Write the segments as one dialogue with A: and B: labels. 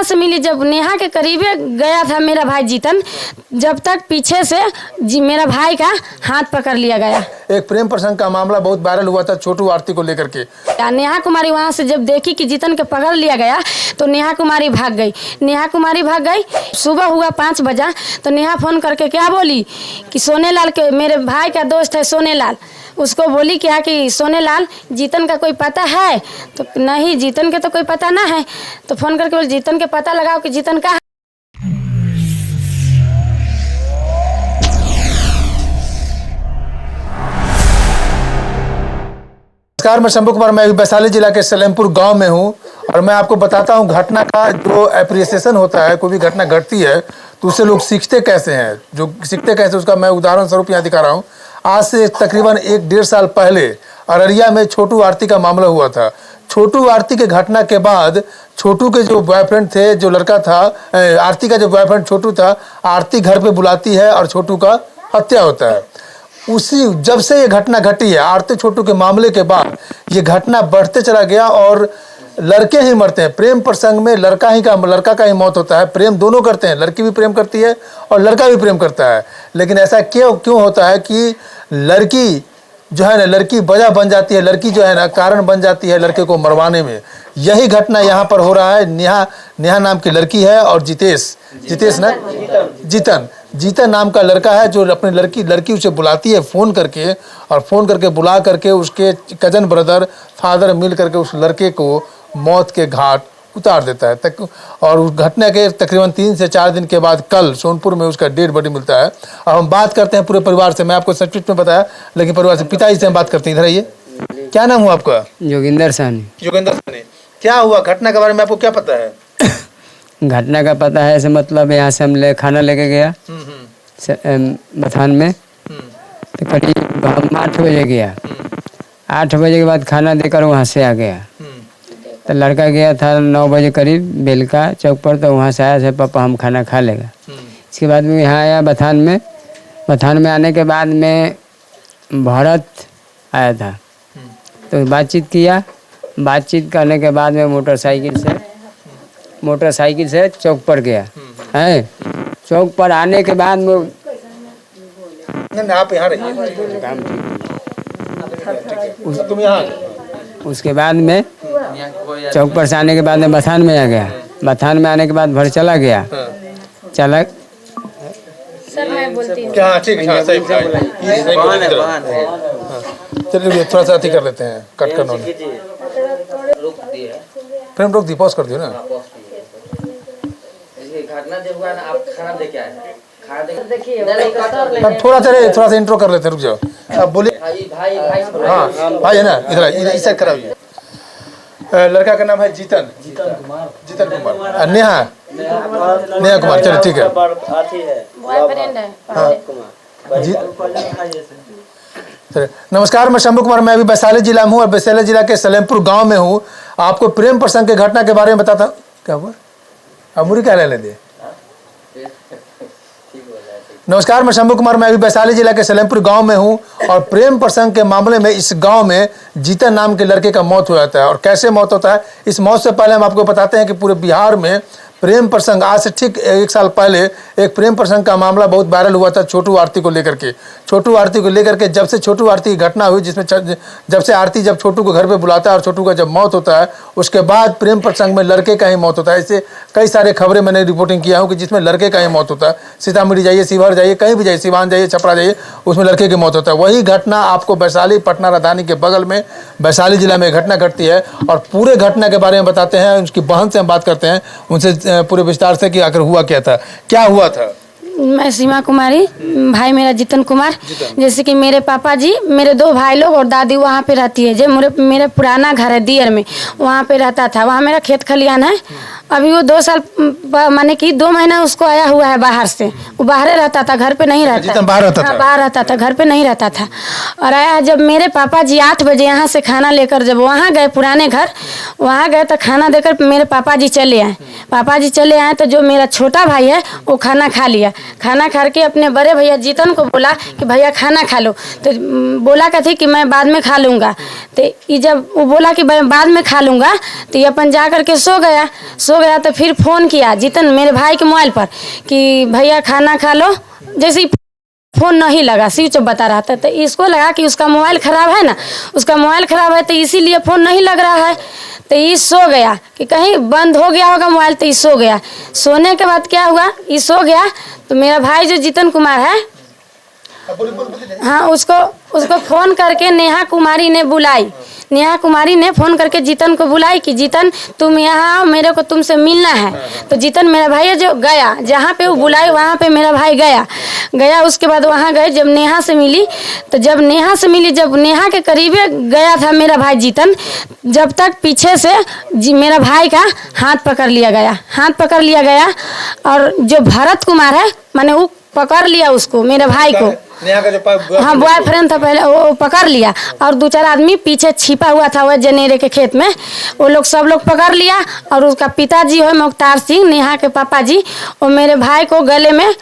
A: से मिली, जब नेहा के करीबे गया था मेरा भाई जीतन, जब तक पीछे से मेरा भाई का हाथ पकड़ लिया गया।
B: एक प्रेम प्रसंग का मामला बहुत वायरल हुआ था छोटू आरती को लेकर के।
A: नेहा कुमारी वहां से जब देखी कि जीतन के पकड़ लिया गया तो नेहा कुमारी भाग गई। नेहा कुमारी भाग गई। सुबह हुआ 5 बजा तो नेहा फोन करके क्या बोली कि सोनेलाल के, मेरे भाई का दोस्त है सोनेलाल, उसको बोली क्या कि सोनेलाल जीतन का कोई पता है? तो नहीं, जीतन के तो कोई पता ना है। तो फोन करके बोली जीतन के पता लगाओ कि जीतन का।
B: नमस्कार, मैं शंभू कुमार, मैं वैशाली जिला के सलेमपुर गांव में हूं और मैं आपको बताता हूं घटना का जो एप्रिसिएशन होता है। कोई भी घटना घटती है तो उससे लोग सीखते कैसे हैं, जो सीखते कैसे उसका मैं उदाहरण स्वरूप यहाँ दिखा रहा हूँ। आज से तकरीबन 1-1.5 साल पहले अररिया में छोटू आरती का मामला हुआ था। छोटू आरती के घटना के बाद छोटू के जो बॉयफ्रेंड थे, जो लड़का था, आरती का जो बॉयफ्रेंड छोटू था, आरती घर पे बुलाती है और छोटू का हत्या होता है। उसी जब से ये घटना घटी है आरती छोटू के मामले के बाद ये घटना बढ़ते चला गया और लड़के ही मरते हैं। प्रेम प्रसंग में लड़का का ही मौत होता है। प्रेम दोनों करते हैं, लड़की भी प्रेम करती है और लड़का भी प्रेम करता है। लेकिन ऐसा क्यों होता है कि लड़की जो है ना, लड़की वजह बन जाती है, लड़की जो है ना कारण बन जाती है लड़के को मरवाने में। यही घटना यहाँ पर हो रहा है। नेहा नाम की लड़की है और जीतन नाम का लड़का है जो अपनी लड़की उसे बुलाती है फोन करके बुला करके उसके कजन ब्रदर फादर मिल करके उस लड़के को मौत के घाट उतार देता है और उस घटना के तकरीबन 3 से 4 दिन के बाद कल सोनपुर में उसका डेड बॉडी मिलता है। अब हम बात करते हैं पूरे परिवार से। मैं आपको सब्जेक्ट में बताया, लेकिन परिवार से पिताजी से हम बात करते हैं। इधर आइए, क्या नाम हुआ आपका?
C: जोगिंदर साहनी।
B: क्या हुआ घटना के बारे में, आपको क्या पता है?
C: घटना का पता है ऐसे, मतलब यहाँ से हम खाना लेके गया बथान में, तो करीब हम 8 बजे गया। 8 बजे के बाद खाना देकर वहाँ से आ गया। तो लड़का गया था 9 बजे करीब बेलका चौक पर, तो वहाँ से आया से पापा हम खाना खा लेगा। इसके बाद में यहाँ आया बथान में आने के बाद में भरत आया था, तो बातचीत करने के बाद में मोटरसाइकिल से चौक पर गया है। चौक पर आने के बाद में
B: आप यहाँ रहिए, तुम यहाँ।
C: उसके बाद में चौक पर से आने के बाद में बथान में आ गया। बथान में आने के बाद भर चला गया।
B: चलिए थोड़ा सा अति कर लेते हैं, कट करना फ्रेम रोक दी, पॉज कर दियो ना।
D: घटना जब हुआ ना, आप खाना देके आए थे,
B: थोड़ा सा इंट्रो कर लेते हैं, रुक जाओ। अब बोलिए।
D: भाई
B: भाई है ना, इधर इस साइड कराइए। लड़का का नाम है जीतन कुमार। नेहा कुमार, चलो ठीक है। नमस्कार, मैं शंभू कुमार, मैं अभी वैशाली जिला में हूँ और वैशाली जिला के सलेमपुर गांव में हूँ। आपको प्रेम प्रसंग के घटना के बारे में बताता हूँ। क्या हुआ? अब मुझे क्या ले दे। नमस्कार, मैं शंभू कुमार, मैं अभी वैशाली जिला के सलेमपुर गांव में हूं और प्रेम प्रसंग के मामले में इस गांव में जीतन नाम के लड़के का मौत हो जाता है। और कैसे मौत होता है, इस मौत से पहले हम आपको बताते हैं कि पूरे बिहार में प्रेम प्रसंग आज से ठीक 1 साल पहले एक प्रेम प्रसंग का मामला बहुत वायरल हुआ था छोटू आरती को लेकर के। जब से छोटू आरती की घटना हुई, जिसमें जब से आरती जब छोटू को घर पे बुलाता है और छोटू का जब मौत होता है, उसके बाद प्रेम प्रसंग में लड़के का ही मौत होता है। ऐसे कई सारे खबरें मैंने रिपोर्टिंग किया हूँ कि जिसमें लड़के का ही मौत होता है। सीतामढ़ी जाइए, शिवहर जाइए, कहीं भी जाइए, सिवान जाइए, छपरा जाइए, उसमें लड़के की मौत होता है। वही घटना आपको वैशाली पटना राजधानी के बगल में वैशाली जिला में घटना घटती है और पूरे घटना के बारे में बताते हैं। उसकी बहन से हम बात करते हैं, उनसे पूरे विस्तार से कि आखिर हुआ क्या हुआ था।
A: मैं सीमा कुमारी, भाई मेरा जीतन कुमार। जैसे कि मेरे पापा जी, मेरे 2 भाई लोग और दादी वहाँ पे रहती है। जो मेरा पुराना घर है दियर में, वहाँ पे रहता था। वहाँ मेरा खेत खलियान है। अभी वो 2 साल माने कि 2 महीना उसको आया हुआ है बाहर से। वो बाहर रहता था, घर पे नहीं रहता था। बाहर रहता था, घर पे नहीं रहता था। और आया जब मेरे पापा जी 8 बजे यहाँ से खाना लेकर जब वहाँ गए, पुराने घर वहाँ गए, तो खाना देकर मेरे पापा जी चले आए। तो जो मेरा छोटा भाई है वो खाना खा लिया। खाना खा के अपने बड़े भैया जीतन को बोला कि भैया खाना खा लो। तो बोला कहती कि मैं बाद में खा लूँगा। तो ये जब वो बोला कि मैं बाद में खा लूँगा, तो ये अपन जा करके सो हो गया तो फिर फ़ोन किया जीतन मेरे भाई के मोबाइल पर कि भैया खाना खा लो। जैसे ही फ़ोन नहीं लगा, स्विच ऑफ बता रहा था, तो इसको लगा कि उसका मोबाइल ख़राब है ना, उसका मोबाइल ख़राब है तो इसीलिए फ़ोन नहीं लग रहा है। तो ये सो गया कि कहीं बंद हो गया होगा मोबाइल, तो ये सो गया। सोने के बाद क्या हुआ, ये सो गया तो मेरा भाई जो जीतन कुमार है, हाँ, उसको फ़ोन करके नेहा कुमारी ने बुलाई। नेहा कुमारी ने फ़ोन करके जीतन को बुलाई कि जीतन तुम यहाँ आओ, मेरे को तुमसे मिलना है। तो जीतन मेरा भाई जो गया, जहाँ पे वो बुलाई वहाँ पे मेरा भाई गया। उसके बाद वहाँ गए, जब नेहा से मिली, तो जब नेहा के करीबे गया था मेरा भाई जीतन, जब तक पीछे से मेरा भाई का हाथ पकड़ लिया गया और जो भरत कुमार है मैंने वो पकड़ लिया उसको, मेरे भाई को।
B: नेहा का जो
A: हाँ, बॉयफ्रेंड था पहले, वो पकड़ लिया और 2-4 आदमी पीछे छिपा हुआ था वह जनेरे के खेत में, वो लोग सब लोग पकड़ लिया। और उसका पिताजी है मुख्तार सिंह, नेहा के पापा जी, और मेरे भाई को गले में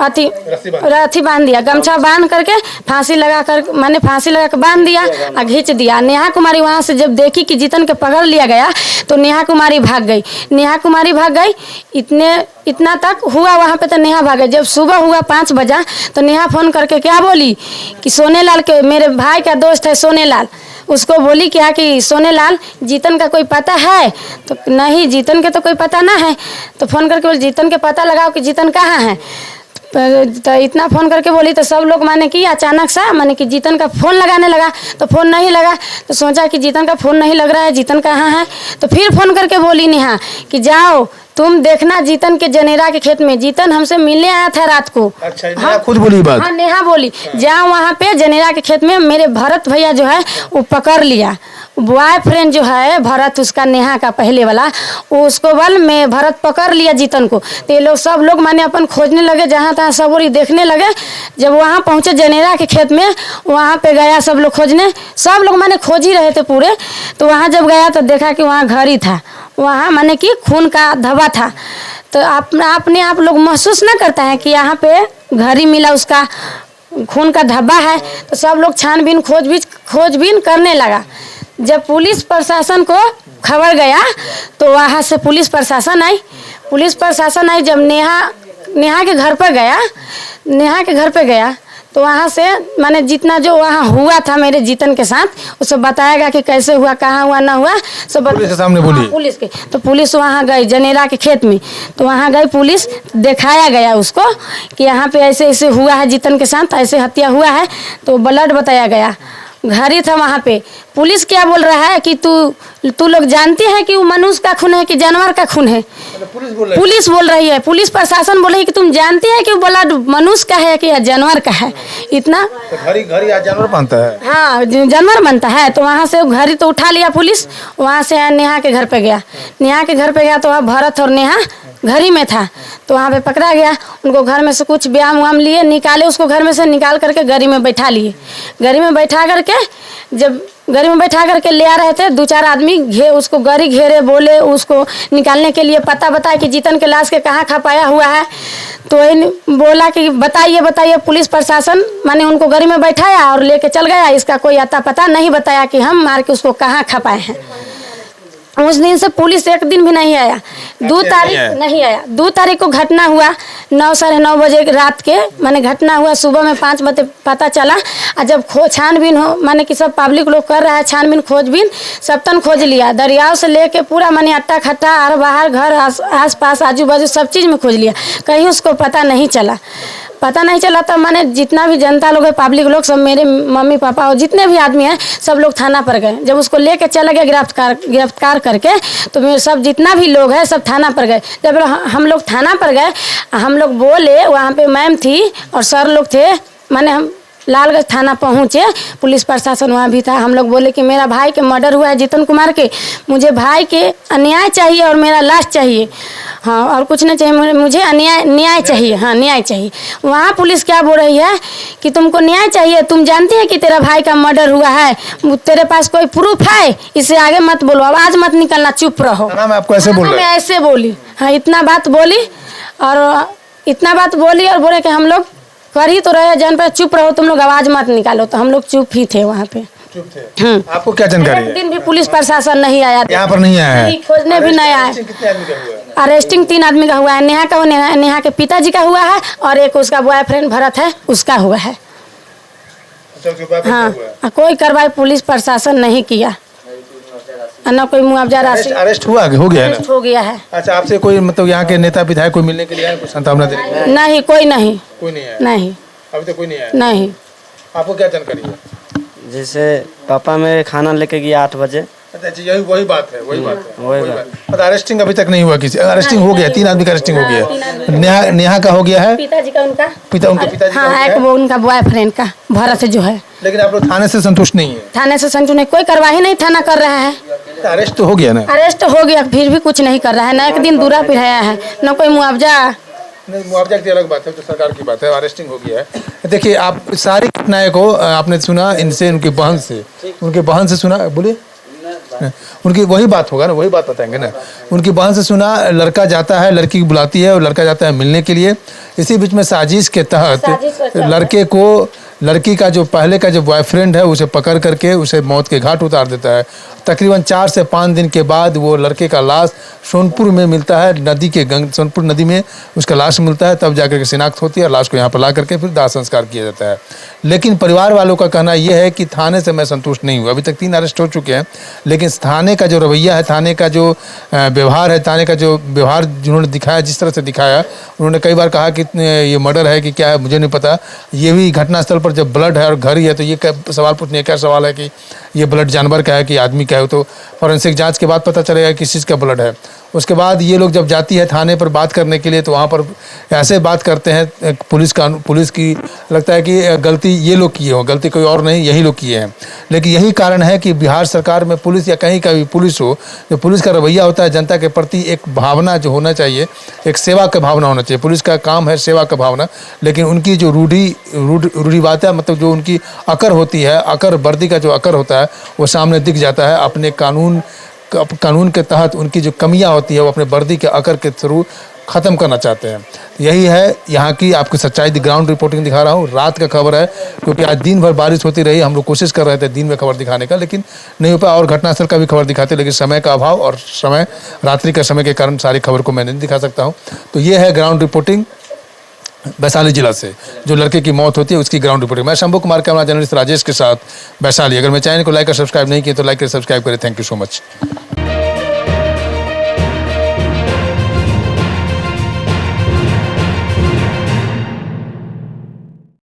A: रस्सी बांध दिया, गमछा बांध करके फांसी लगा कर बांध दिया और खींच दिया। नेहा कुमारी वहाँ से जब देखी कि जीतन के पकड़ लिया गया तो नेहा कुमारी भाग गई। इतना तक हुआ वहाँ पे तो नेहा भाग गई। जब सुबह हुआ 5 बजा तो नेहा फ़ोन करके क्या बोली कि सोनेलाल के, मेरे भाई का दोस्त है सोनेलाल, उसको बोली क्या कि सोनेलाल जीतन का कोई पता है? तो नहीं, जीतन के तो कोई पता ना है। तो फ़ोन करके बोली जीतन के पता लगाओ कि जीतन कहाँ है। तो इतना फ़ोन करके बोली तो सब लोग माने कि अचानक सा माने कि जीतन का फ़ोन लगाने लगा, तो फ़ोन नहीं लगा। तो सोचा कि जीतन का फ़ोन नहीं लग रहा है, जीतन कहाँ है। तो फिर फ़ोन करके बोली नेहा कि जाओ तुम देखना जीतन के जनेरा के खेत में, जीतन हमसे मिलने आया था रात को।
B: अच्छा, नेहा खुद बोली बात?
A: हाँ, नेहा बोली जाओ वहाँ पे जनेरा के खेत में, मेरे भरत भैया जो है वो पकड़ लिया। बॉयफ्रेंड जो है भरत, उसका नेहा का पहले वाला, उसको बल में भरत पकड़ लिया जीतन को। तो ये लोग सब लोग माने अपन खोजने लगे, जहाँ तहाँ सब और देखने लगे। जब वहाँ पहुँचे जनेरा के खेत में, वहाँ पे गया सब लोग खोजने, सब लोग माने खोज ही रहे थे पूरे। तो वहाँ जब गया तो देखा कि वहाँ घर ही था, वहाँ माने कि खून का धब्बा था। तो अपने आप लोग महसूस ना करता है कि यहाँ पे घर ही मिला, उसका खून का धब्बा है। तो सब लोग छानबीन खोजबीन करने लगा। जब पुलिस प्रशासन को खबर गया तो वहाँ से पुलिस प्रशासन आई। जब नेहा के घर पर गया तो वहाँ से माने जितना जो वहाँ हुआ था मेरे जीतन के साथ उसे बताएगा कि कैसे हुआ, कहाँ हुआ, ना हुआ, सब
B: पुलिस के सामने बोली।
A: पुलिस के तो पुलिस वहाँ गई जनेरा के खेत में, तो वहाँ गई पुलिस, दिखाया गया उसको कि यहाँ पे ऐसे ऐसे हुआ है जीतन के साथ, ऐसे हत्या हुआ है। तो ब्लड बताया गया, घर ही था वहाँ पे। पुलिस क्या बोल रहा है कि तू लोग जानती है कि वो मनुष्य का खून है कि जानवर का खून है? पुलिस बोल रही है, पुलिस प्रशासन बोल रही है कि तुम जानती है कि वो ब्लड मनुष्य का है कि जानवर का है? इतना
B: घरी जानवर बनता है।
A: हाँ, जानवर बनता है। तो वहाँ से घरी तो उठा लिया पुलिस, वहाँ से नेहा के घर पे गया। तो वहाँ भरत और नेहा घर ही में था, तो वहाँ पे पकड़ा गया। उनको घर में से कुछ व्यायाम वाम लिए, निकाले उसको घर में से, निकाल करके गाड़ी में बैठा लिए। गाड़ी में बैठा करके ले आ रहे थे, 2-4 आदमी उसको गाड़ी घेरे, बोले उसको निकालने के लिए पता बताए कि जीतन के लाश के कहाँ खपाया हुआ है। तो वही बोला कि बताइए। पुलिस प्रशासन माने उनको गाड़ी में बैठाया और लेके चल गया। इसका कोई अता पता नहीं बताया कि हम मार के उसको कहाँ खपाए हैं। उस दिन से पुलिस एक दिन भी नहीं आया। 2 तारीख नहीं आया। 2 तारीख को घटना हुआ 9 साढ़े 9 बजे रात के, माने घटना हुआ सुबह में 5 बजे पता चला। और जब छानबीन हो माने कि सब पब्लिक लोग कर रहा है छानबीन खोजबीन, सब तन खोज लिया, दरियाव से लेके पूरा माने अट्टा खट्टा और बाहर घर आस पास आजू बाजू सब चीज़ में खोज लिया, कहीं उसको पता नहीं चला। तो माने जितना भी जनता लोग है, पब्लिक लोग, सब मेरे मम्मी पापा और जितने भी आदमी हैं सब लोग थाना पर गए। जब उसको लेके चला गया गिरफ्तार करके, तो मेरे सब जितना भी लोग हैं सब थाना पर गए। जब हम लोग थाना पर गए, हम लोग बोले, वहाँ पे मैम थी और सर लोग थे, माने हम लालगंज थाना पहुँचे, पुलिस प्रशासन वहाँ भी था। हम लोग बोले कि मेरा भाई के मर्डर हुआ है जीतन कुमार के, मुझे भाई के अन्याय चाहिए और मेरा लाश चाहिए। हाँ, और कुछ नहीं चाहिए, मुझे न्याय चाहिए। हाँ, न्याय चाहिए। वहाँ पुलिस क्या बोल रही है कि तुमको न्याय चाहिए, तुम जानती है कि तेरा भाई का मर्डर हुआ है, तेरे पास कोई प्रूफ है? इससे आगे मत बोलो, आवाज़ मत निकलना, चुप रहो।
B: मैं आपको ऐसे बोल रहा है?
A: ऐसे बोली। हाँ, इतना बात बोली और बोले कि हम लोग कर ही तो रहे, जान पर चुप रहो, तुम लोग आवाज़ मत निकालो। तो हम लोग चुप ही थे वहाँ पे।
B: चुप थे। आपको क्या जानकारी
A: एक
B: है?
A: दिन भी पुलिस प्रशासन नहीं आया,
B: यहाँ पर नहीं आया है?
A: नहीं, खोजने भी नहीं आया।
B: कितने आदमी का हुआ है?
A: अरेस्टिंग 3 आदमी का हुआ है। नेहा के पिताजी का हुआ है और एक उसका बॉयफ्रेंड भरत है, उसका हुआ है।
B: अच्छा, उसके बाद क्या
A: हाँ,
B: हुआ है?
A: कोई कार्रवाई पुलिस प्रशासन नहीं किया, न कोई मुआवजा राशि।
B: अरेस्ट हुआ हो गया है
A: अरेस्ट
B: ना?
A: हो गया है।
B: अच्छा, आपसे कोई मतलब यहाँ के नेता विधायक कोई मिलने के लिए आए, कुछ संतावना देने के लिए?
A: नहीं, कोई नहीं,
B: कोई नहीं आया?
A: नहीं,
B: अभी तक कोई नहीं आया?
A: नहीं।
B: आपको क्या जानकारी है?
E: जैसे पापा मेरे खाना लेके गया 8 बजे।
B: अच्छा, यही वही बात है, वही बात है,
E: वही
B: वही
E: बात।
B: बात। मतलब अरेस्टिंग अभी तक नहीं हुआ किसी? अरेस्टिंग हो गया, 3 आदमी का अरेस्टिंग हो गया। नेहा का हो गया है?
A: पिताजी का उनका,
B: उनके पिताजी का हो
A: हाँ,
B: गया
A: एक
B: है?
A: वो उनका बॉयफ्रेंड का भरत जो है।
B: लेकिन आप लोग थाने से संतुष्ट नहीं है?
A: थाने से संजू ने कोई कार्रवाई नहीं थाना कर रहा है।
B: तो अरेस्ट तो हो गया ना?
A: अरेस्ट हो गया, फिर भी कुछ नहीं कर रहा है। न एक दिन दूरा पिराया है, न कोई मुआवजा।
B: नहीं, मुआवजा की अलग बात है, तो सरकार की बात है। अरेस्टिंग हो गया है। देखिए, आप सारी घटनाएं को आपने सुना इनसे, उनके बहन से सुना। बोलिए, उनकी वही बात होगा ना, वही बात बताएंगे ना। उनकी बहन से सुना, लड़का जाता है, लड़की बुलाती है और लड़का जाता है मिलने के लिए। इसी बीच में साजिश के तहत लड़के को, लड़की का जो पहले का जो बॉयफ्रेंड है उसे पकड़ करके उसे मौत के घाट उतार देता है। तकरीबन 4 से 5 दिन के बाद वो लड़के का लाश सोनपुर में मिलता है, सोनपुर नदी में उसका लाश मिलता है। तब जाकर के शिनाख्त होती है और लाश को यहाँ पर ला करके फिर दाह संस्कार किया जाता है। लेकिन परिवार वालों का कहना यह है कि थाने से मैं संतुष्ट नहीं हुआ। अभी तक 3 अरेस्ट हो चुके हैं, लेकिन थाने का जो रवैया है, थाने का जो व्यवहार है, थाने का जो व्यवहार जिन्होंने दिखाया, जिस तरह से दिखाया, उन्होंने कई बार कहा कि ये मर्डर है कि क्या है मुझे नहीं पता। ये भी घटनास्थल पर जब ब्लड है और घर ही है तो ये सवाल पूछने क्या सवाल है कि ये ब्लड जानवर का है कि आदमी का है। तो फॉरेंसिक जांच के बाद पता चलेगा किस चीज़ का ब्लड है। उसके बाद ये लोग जब जाती है थाने पर बात करने के लिए तो वहाँ पर ऐसे बात करते हैं, पुलिस की लगता है कि गलती ये लोग किए हो, गलती कोई और नहीं, यही लोग किए हैं। लेकिन यही कारण है कि बिहार सरकार में पुलिस या कहीं का भी पुलिस हो, जो पुलिस का रवैया होता है जनता के प्रति एक भावना जो होना चाहिए, एक सेवा का भावना होना चाहिए। पुलिस का काम है सेवा का भावना, लेकिन उनकी जो रूढ़िवादिता है, मतलब जो उनकी अकर होती है, अकर वर्दी का जो अकर होता है वो सामने दिख जाता है। अपने कानून के तहत उनकी जो कमियां होती है वो अपने वर्दी के अकर के थ्रू ख़त्म करना चाहते हैं। यही है यहाँ की आपकी सच्चाई, ग्राउंड रिपोर्टिंग दिखा रहा हूँ। रात का खबर है क्योंकि आज दिन भर बारिश होती रही। हम लोग कोशिश कर रहे थे दिन में खबर दिखाने का, लेकिन नहीं हो पाया। और घटनास्थल का भी खबर दिखाते, लेकिन समय का अभाव और रात्रि के समय के कारण सारी खबर को मैं नहीं दिखा सकता हूँ। तो ये है ग्राउंड रिपोर्टिंग वैशाली जिला से, जो लड़के की मौत होती है उसकी ग्राउंड रिपोर्टिंग। मैं शंभू कुमार, कैमरा जर्नलिस्ट राजेश के साथ, वैशाली। अगर मैं चैनल को लाइक और सब्सक्राइब नहीं किए तो लाइक और सब्सक्राइब करें। Thank you so much.